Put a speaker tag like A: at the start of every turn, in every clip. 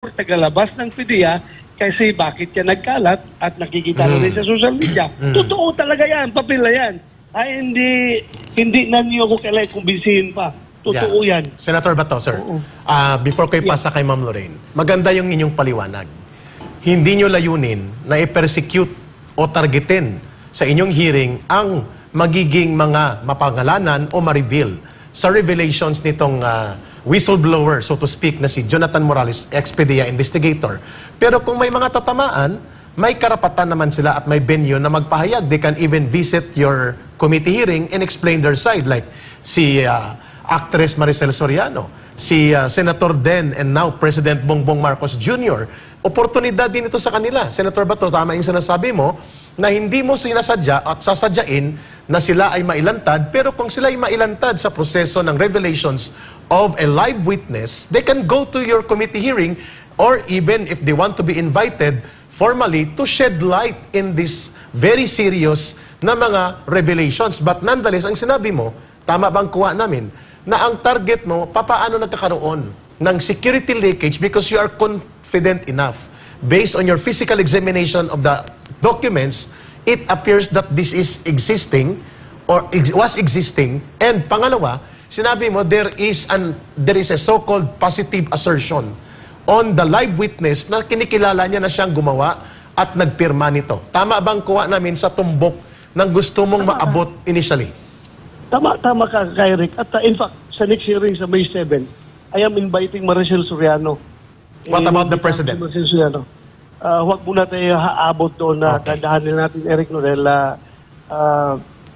A: tagalabas ng PDEA kasi bakit yan nagkalat at nakikita namin sa social media. Totoo talaga yan, papel na yan. Ay, hindi na niyo ako kailangan kumbinsihin pa. Totoo yan.
B: Senator Bato, sir, before kayo pasa kay Ma'am Lorraine, maganda yung inyong paliwanag. Hindi nyo layunin na i-persecute o targetin sa inyong hearing ang magiging mga mapangalanan o ma-reveal sa revelations nitong whistleblower, so to speak, na si Jonathan Morales, ex-PDEA investigator. Pero kung may mga tatamaan, may karapatan naman sila at may venue na magpahayag. They can even visit your committee hearing and explain their side. Like si actress Maricel Soriano, si Senator then and now President Bongbong Marcos Jr. Oportunidad din ito sa kanila. Senator Bato, tama yung sinasabi mo na hindi mo sinasadya at sasadyain na sila ay mailantad, pero kung sila ay mailantad sa proseso ng revelations of a live witness, they can go to your committee hearing or even if they want to be invited formally to shed light in this very serious na mga revelations. But nonetheless, ang sinabi mo, tama bang kuha namin, na ang target mo, papaano nagkakaroon ng security leakage because you are confident enough. Based on your physical examination of the documents, it appears that this is existing or was existing. And pangalawa, sinabi mo, there is a so-called positive assertion on the live witness na kinikilala niya na siyang gumawa at nagpirma nito. Tama bang kuha namin sa tumbok ng gusto mong maabot initially?
A: Tama ka, kay Rick. At in fact, sa next hearing sa May 7, I am inviting Maricel Soriano.
B: What about the President?
A: Maricel Soriano. Huwag muna tayo haabot doon na tadahanin natin, Eric Norel.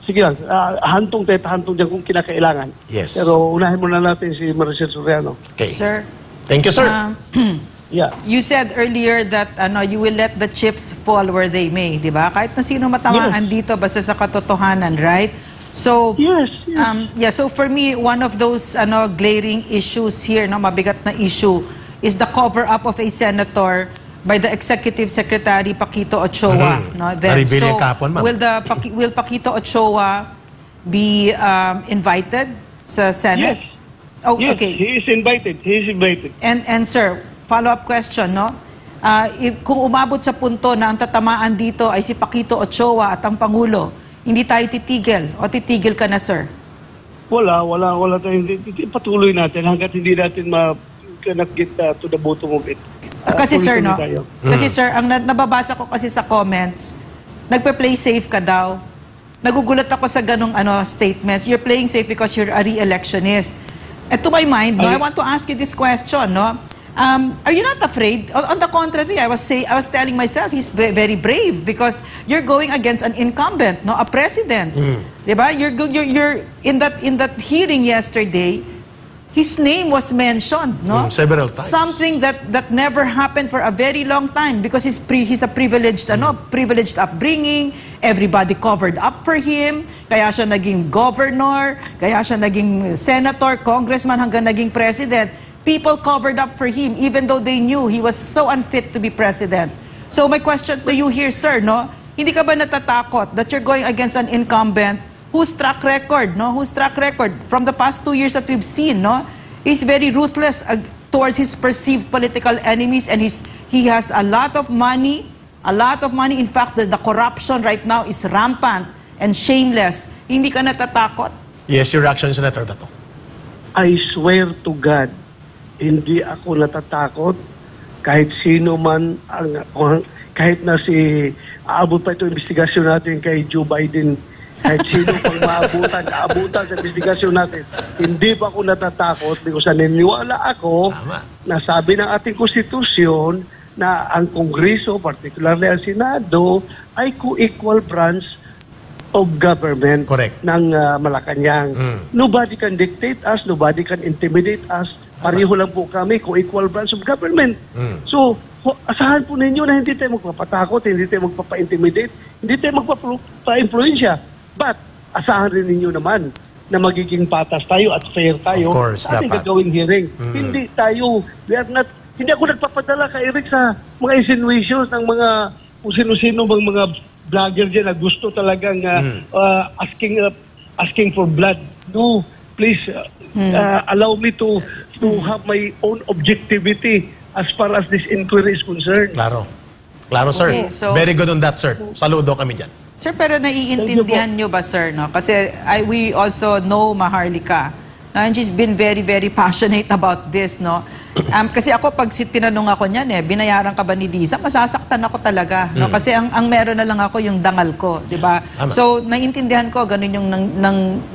A: Sige lang, hantong dyan kung kinakailangan.
B: Yes.
A: Pero unahin muna natin si Maricel Soriano.
B: Okay.
C: Sir.
B: Thank you, sir.
A: Yeah.
C: You said earlier that you will let the chips fall where they may, di ba? Kahit na sino matamaan dito, basta sa katotohanan, right? So,
A: yes.
C: So for me, one of those glaring issues here, mabigat na issue, is the cover-up of a senator by the Executive Secretary Paquito Ochoa. Will Paquito Ochoa be invited sa Senate?
A: Yes.
C: Oh,
A: yes,
C: okay.
A: He is invited.
C: And sir, follow-up question, kung umabot sa punto na ang tatamaan dito ay si Paquito Ochoa at ang Pangulo, hindi tayo titigil o titigil ka na, sir?
A: Wala tayo. Patuloy natin hanggat hindi natin get to the bottom of it.
C: Kasi sir, Kasi sir, ang nababasa ko kasi sa comments, nagpe-play safe ka daw. Nagugulat ako sa ganong statements. You're playing safe because you're a re-electionist. And to my mind, I want to ask you this question, are you not afraid? On the contrary, I was telling myself he's very brave because you're going against an incumbent, a president. Diba? You're in that hearing yesterday, his name was mentioned,
B: several times.
C: Something that never happened for a very long time because he's a privileged privileged upbringing. Everybody covered up for him. Kaya siya naging governor, kaya siya naging senator, congressman hanggang naging president. People covered up for him even though they knew he was so unfit to be president. So my question to you here, sir, hindi ka ba natatakot that you're going against an incumbent whose track record from the past 2 years that we've seen, is very ruthless towards his perceived political enemies, and he has a lot of money. In fact, the corruption right now is rampant and shameless. Hindi ka natatakot?
B: Yes, your reaction, Senator Bato.
A: I swear to God, hindi ako natatakot kahit sino man kahit na aabot pa ito investigasyon natin kay Joe Biden, kahit sino pang aabutan sa investigasyon natin, hindi pa ako natatakot because naniniwala ako na sabi ng ating konstitusyon na ang Kongreso, particularly ang Senado, ay co-equal branch of government.
B: Correct.
A: Ng Malacanang. Nobody can dictate us, nobody can intimidate us. Pareho lang po kami, co-equal branch of government. So, asahan po ninyo na hindi tayo magpapatakot, hindi tayo magpapa-intimidate, hindi tayo magpapa-influensya. But, asahan rin ninyo naman na magiging patas tayo at fair tayo sa ating gagawing hearing. Hindi ako nagpapadala kay Eric sa mga insinuations ng mga kung sino-sino bang mga vlogger dyan na gusto talagang asking for blood. No, please allow me to have my own objectivity as far as this inquiry is concerned.
B: Klaro. Klaro, sir.
C: Okay, so-
B: Very good on that, sir. Saludo kami dyan.
C: Sir, pero naiintindihan nyo ba, sir, no? Kasi we also know Maharlika. No? And she's been very, very passionate about this, no? Kasi ako, pag tinanong ako niyan, binayaran ka ba ni Lisa? Masasaktan ako talaga, no? Kasi ang meron na lang ako yung dangal ko, di ba?
B: Tama.
C: So, naiintindihan ko, ganun yung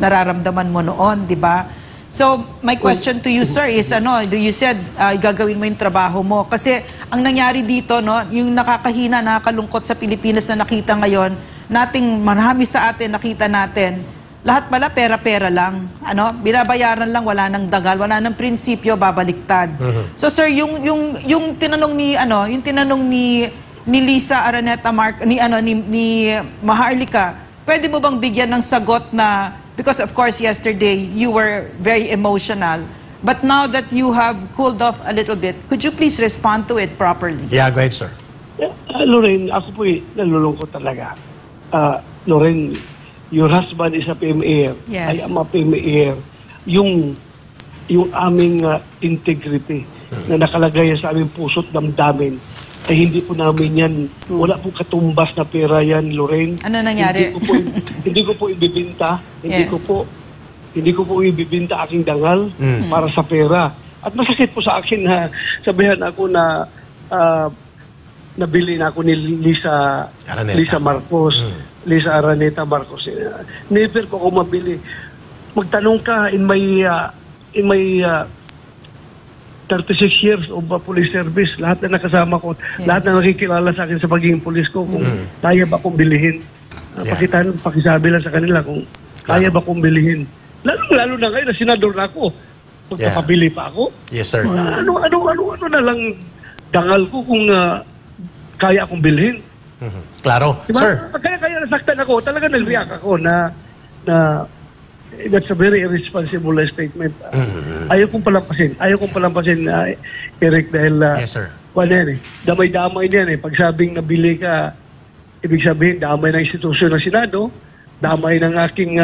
C: nararamdaman mo noon, di ba? So, my question to you, sir, is you said gagawin mo yung trabaho mo. Kasi ang nangyari dito, no, yung nakakahina, nakakalungkot sa Pilipinas na nakita ngayon, marami sa atin, nakita natin, lahat pala pera-pera lang. Binabayaran lang, wala nang dagal, wala nang prinsipyo, babaliktad. So, sir, yung tinanong ni Lisa Araneta ni Maharlika, pwede mo bang bigyan ng sagot na, because of course yesterday you were very emotional, but now that you have cooled off a little bit, could you please respond to it properly?
B: Yeah, go ahead, sir.
A: Lorraine, ako po nalulungkot talaga. Lorraine, your husband is a PMA.
C: Yes.
A: I am a PMA. Yung aming integrity na nakalagay sa aming puso't damdamin, ay hindi po namin yan, wala po katumbas na pera yan, Lorraine.
C: Ano nangyari?
A: Hindi ko po ibibinta.
C: Yes.
A: Hindi ko po ibibinta aking dangal para sa pera. At masakit po sa akin na sabihan ako na nabili na ako ni Lisa Marcos. Lisa Araneta Marcos. Never ko ako mabili. Magtanong ka in my 36 years of police service, lahat na nakasama ko, lahat na nakikilala sa akin sa pagiging police ko, kung kaya ba akong bilihin. Pakisabi lang sa kanila kung kaya ba akong bilihin. Lalo na ngayon na senador na ako. Magpapabili pa ako.
B: Yes, sir.
A: Ano na lang dangal ko kung kaya akong bilhin.
B: Klaro.
A: Diba?
B: Sir.
A: Kaya nasaktan ako. Talaga nag-react ako na that's a very irresponsible statement. Ayaw kong palampasin, Eric, dahil
B: yes, sir.
A: Damay-damay niyan Pag sabing nabili ka, ibig sabihin, damay ng institusyon ng Senado, damay ng aking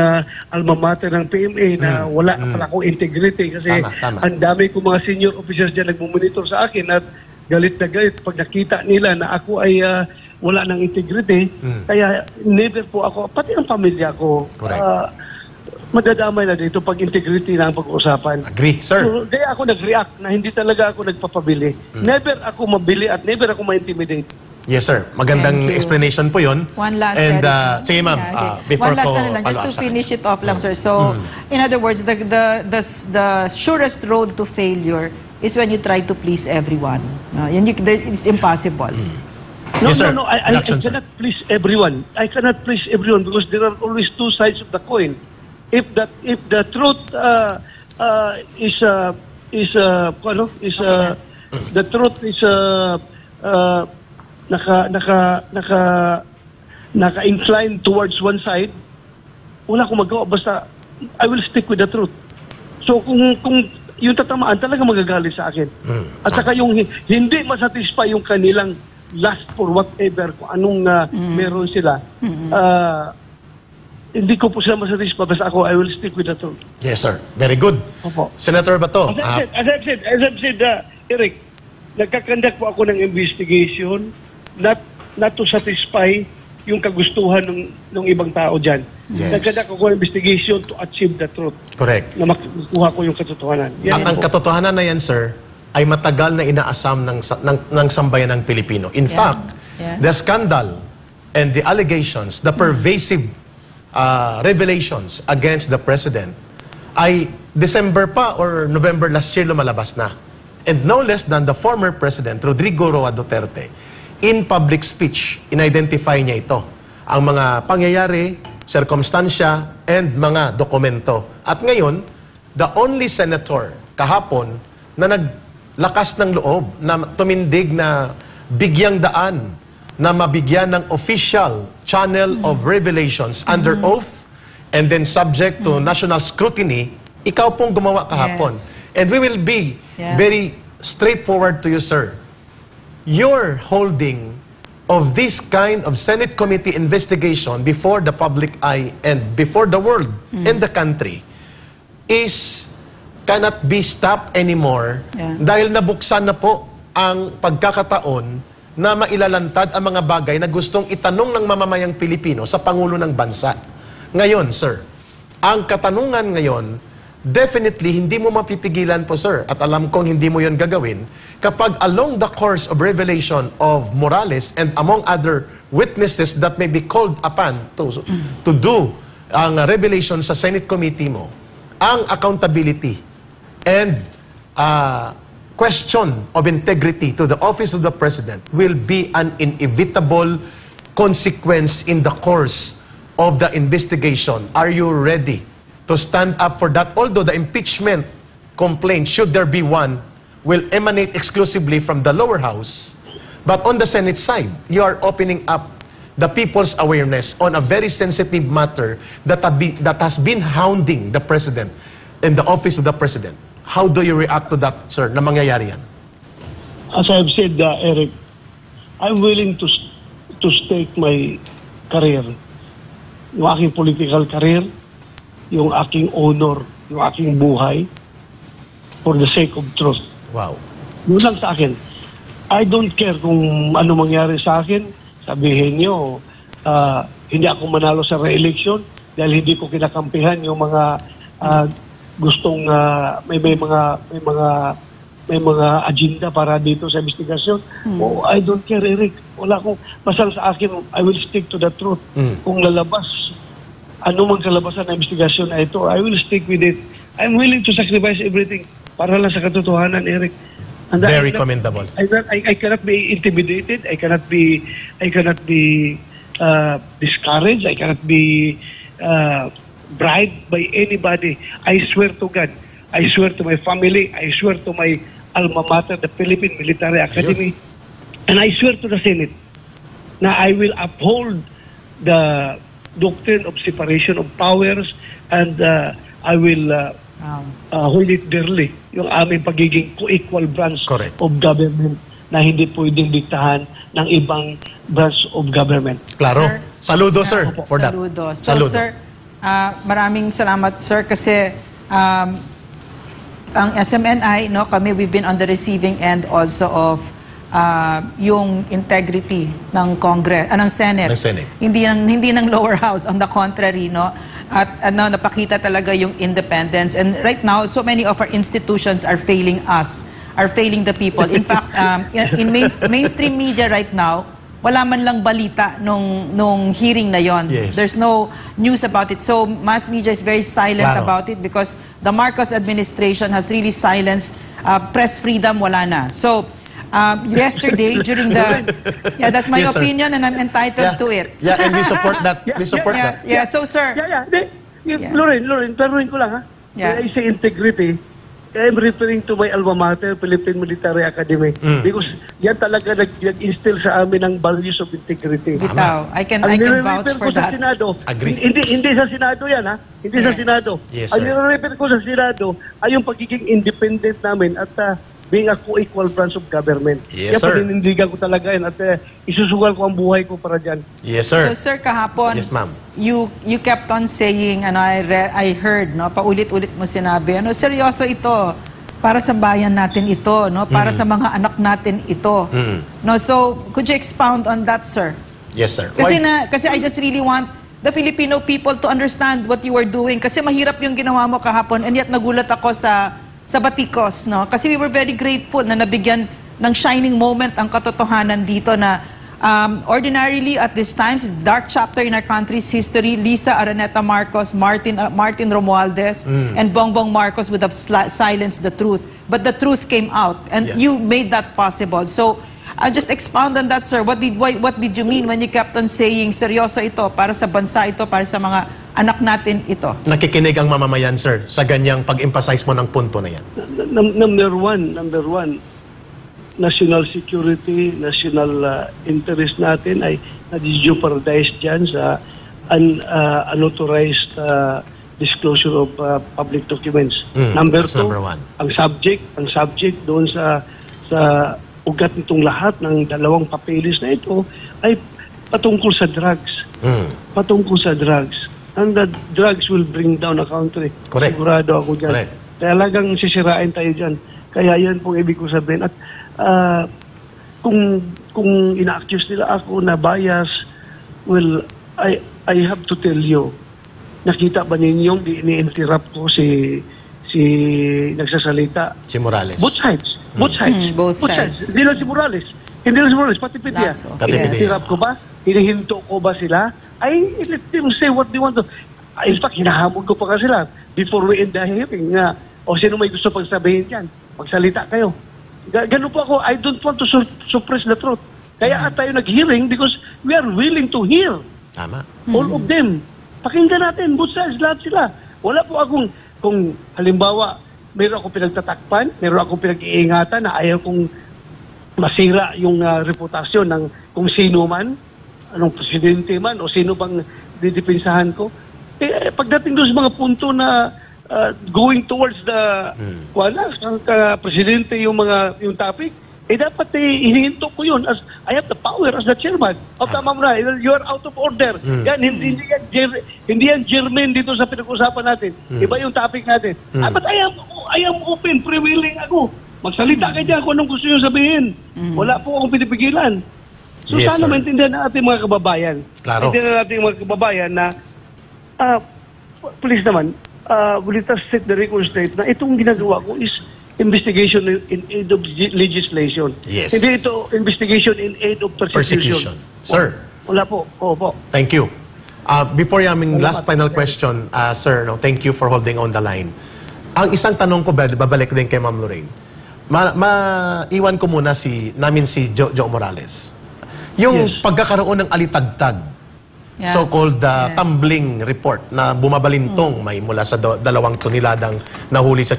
A: alma mater ng PMA na wala pala akong integrity kasi
B: Tama.
A: ang dami kong mga senior officers dyan nagmumonitor sa akin at galit na galit pag nakita nila na ako ay wala ng integrity. Kaya never po ako, pati ang pamilya ko, madadamay na dito pag integrity na ang pag-uusapan.
B: Agree, sir.
A: So, kaya ako nag-react na hindi talaga ako nagpapabili. Never ako mabili at never ako ma-intimidate.
B: Yes, sir. Magandang explanation po yun.
C: One last.
B: And, sige, ma'am, before
C: one last
B: ko
C: lang, just to
B: follow up
C: finish it off lang, sir. So, in other words, the surest road to failure is when you try to please everyone. It's impossible.
B: Yes, sir.
A: No, I cannot please everyone. I cannot please everyone because there are always two sides of the coin. If the truth naka-incline towards one side, wala akong magawa. Basta, I will stick with the truth. So, kung yung tatamaan, talaga magagalit sa akin. At saka yung hindi masatisfy yung kanilang last for whatever, kung anong meron sila, hindi ko po sila masatisfy. Basta ako, I will stick with the truth.
B: Yes, sir. Very good.
A: Opo.
B: Senator Bato.
A: As I've said, Eric, nagkakandak po ako ng investigation not to satisfy yung kagustuhan ng ibang tao dyan.
B: Yes.
A: Nagkandak ako ng investigation to achieve the truth.
B: Correct.
A: Na makukuha ko yung katotohanan.
B: At ang katotohanan na yan, sir, ay matagal na inaasam ng sambayan ng Pilipino. In fact, the scandal and the allegations, the pervasive revelations against the President ay December pa or November last year lumalabas na. And no less than the former President, Rodrigo Roa Duterte, in public speech, in-identify niya ito. Ang mga pangyayari, circumstansya, and mga dokumento. At ngayon, the only senator kahapon na naglakas ng loob, na tumindig na bigyang daan, na mabigyan ng official channel of revelations under oath and then subject to national scrutiny, ikaw pong gumawa kahapon.
C: Yes.
B: And we will be very straightforward to you, sir. Your holding of this kind of Senate committee investigation before the public eye and before the world and the country cannot be stopped anymore dahil nabuksan na po ang pagkakataon na mailalantad ang mga bagay na gustong itanong ng mamamayang Pilipino sa Pangulo ng Bansa. Ngayon, sir, ang katanungan ngayon, definitely, hindi mo mapipigilan po, sir, at alam kong hindi mo yon gagawin, kapag along the course of revelation of Morales and among other witnesses that may be called upon to do ang revelation sa Senate Committee mo, ang accountability and question of integrity to the office of the President will be an inevitable consequence in the course of the investigation. Are you ready to stand up for that? Although the impeachment complaint, should there be one, will emanate exclusively from the lower house, but on the Senate side, you are opening up the people's awareness on a very sensitive matter that has been hounding the President in the office of the President. How do you react to that, sir, na mangyayari yan?
A: As I've said, Eric, I'm willing to stake my career, yung aking political career, yung aking honor, yung aking buhay, for the sake of truth.
B: Wow.
A: Yun lang sa akin. I don't care kung ano mangyari sa akin. Sabihin nyo, hindi ako manalo sa re-election dahil hindi ko kinakampihan yung mga gustong may mga agenda para dito sa investigasyon. Oh, I don't care, Eric. Wala akong, basta sa akin, I will stick to the truth. Kung lalabas, ano mang kalabasan ng investigasyon na ito, I will stick with it. I'm willing to sacrifice everything para lang sa katotohanan, Eric. And
B: Very commendable.
A: I cannot be intimidated. I cannot be discouraged. I cannot be bribed by anybody. I swear to God. I swear to my family. I swear to my alma mater, the Philippine Military Academy. And I swear to the Senate na I will uphold the doctrine of separation of powers and I will hold it dearly, yung aming pagiging co-equal branch of government na hindi pwedeng diktahan ng ibang branch of government.
B: Claro. Sir, saludo, sir, for that.
C: Saludo. So, sir, maraming salamat, sir, kasi ang SMNI, no, kami, we've been on the receiving end also of yung integrity ng Congress, ng Senate. Hindi ng lower house, on the contrary, no. At napakita talaga yung independence. And right now, so many of our institutions are failing us, are failing the people. In fact, in mainstream media right now, wala man lang balita nung hearing na yon.
B: Yes.
C: There's no news about it. So mass media is very silent about it because the Marcos administration has really silenced press freedom, wala na. So yesterday during the that's my opinion and I'm entitled to it.
B: Yeah, and we support that. We support that.
C: Yeah, so sir.
A: Lauren, taruhin ko lang ha. I say integrity. I'm referring to my alma mater, Philippine Military Academy. Because yan talaga nag-instill sa amin ng values of integrity.
C: Bitaw. I can vouch for that.
A: Agree. Hindi sa Senado yan, ha? Hindi sa Senado.
B: Yes,
A: ang nire-refer ko sa Senado ay yung pagiging independent namin at being a co-equal branch of government.
B: Yes, sir.
A: Kaya panindigan ko talaga yan at isusugal ko ang buhay ko para dyan.
B: Yes, sir.
C: So, sir, kahapon,
B: yes, ma'am.
C: You kept on saying, I heard, no, paulit-ulit mo sinabi, seryoso ito, para sa bayan natin ito, no, para sa mga anak natin ito. No, so, could you expound on that, sir?
B: Yes, sir.
C: Kasi I just really want the Filipino people to understand what you were doing. Kasi mahirap yung ginawa mo kahapon, and yet nagulat ako sa Batikos, no? Kasi we were very grateful na nabigyan ng shining moment ang katotohanan dito na ordinarily at this time, dark chapter in our country's history, Lisa Araneta Marcos, Martin Romualdez, and Bongbong Marcos would have silenced the truth. But the truth came out, and you made that possible. So, just expound on that, sir. What did you mean when you kept on saying, seryoso ito, para sa bansa ito, para sa mga anak natin ito? Nakikinig
B: ang mamamayan, sir, sa ganyang pag-emphasize mo ng punto na yan.
A: Number one, national security, national interest natin ay na-jeopardize dyan sa unauthorized disclosure of public documents. Number one. Ang subject doon sa ugat nitong lahat ng dalawang papeles na ito ay patungkol sa drugs. Patungkol sa drugs. And the drugs will bring down a country.
B: Correct.
A: Sigurado ako dyan. Talagang sisirain tayo dyan. Kaya yan pong ibig ko sabihin. At kung ina-accuse nila ako na bias, well, I have to tell you, nakita ba ninyong ini-interrupt ko si nagsasalita?
B: Si Morales.
A: Both sides. Both sides.
C: Both sides.
A: Hindi lang si Morales. Hindi lang si Morales, pati Pedia.
C: Lasso.
A: Ini-interrupt ko ba? Hinihinto ko ba sila? Let them say what they want to. In fact, hinahamon ko pa ka sila before we end the hearing nga, sino may gusto pagsabihin yan? Magsalita kayo. Ganun po ako, I don't want to suppress the truth. Kaya tayo nag-hearing because we are willing to hear
B: Tama.
A: all of them. Pakinggan natin, both sides, lahat sila. Wala po akong, kung halimbawa, meron akong pinagtatakpan, meron akong pinag-iingatan na ayaw kong masira yung reputasyon ng kung sino man, anong presidente man, o sino bang didepensahan ko. Pagdating doon sa mga punto na going towards the presidente yung topic, dapat hinihinto ko yun as I have the power as the chairman. Tama mo na, you are out of order. Yan, hindi yan germane dito sa pinag-usapan natin. Iba yung topic natin. But I am open, pre-willing ako. Magsalita kayo dyan kung anong gusto nyo sabihin. Wala po akong pinipigilan. So
B: Yes,
A: sana
B: sir.
A: maintindihan na ating mga kababayan.
B: Klaro.
A: Maintindihan na ating mga kababayan na please naman, let us set the record straight na itong ginagawa ko is investigation in aid of legislation.
B: Yes.
A: Hindi ito investigation in aid of persecution.
B: Sir.
A: Wala po. Opo.
B: Thank you. Before yung last final question, sir, thank you for holding on the line. Ang isang tanong ko, babalik din kay Ma'am Lorraine. Maiwan ko muna si Jo Morales. Yung
A: Yes.
B: pagkakaroon ng alitagtag,
C: Yeah.
B: so-called
C: Yes.
B: tumbling report na bumabalintong may mula sa 2 toneladang nahuli sa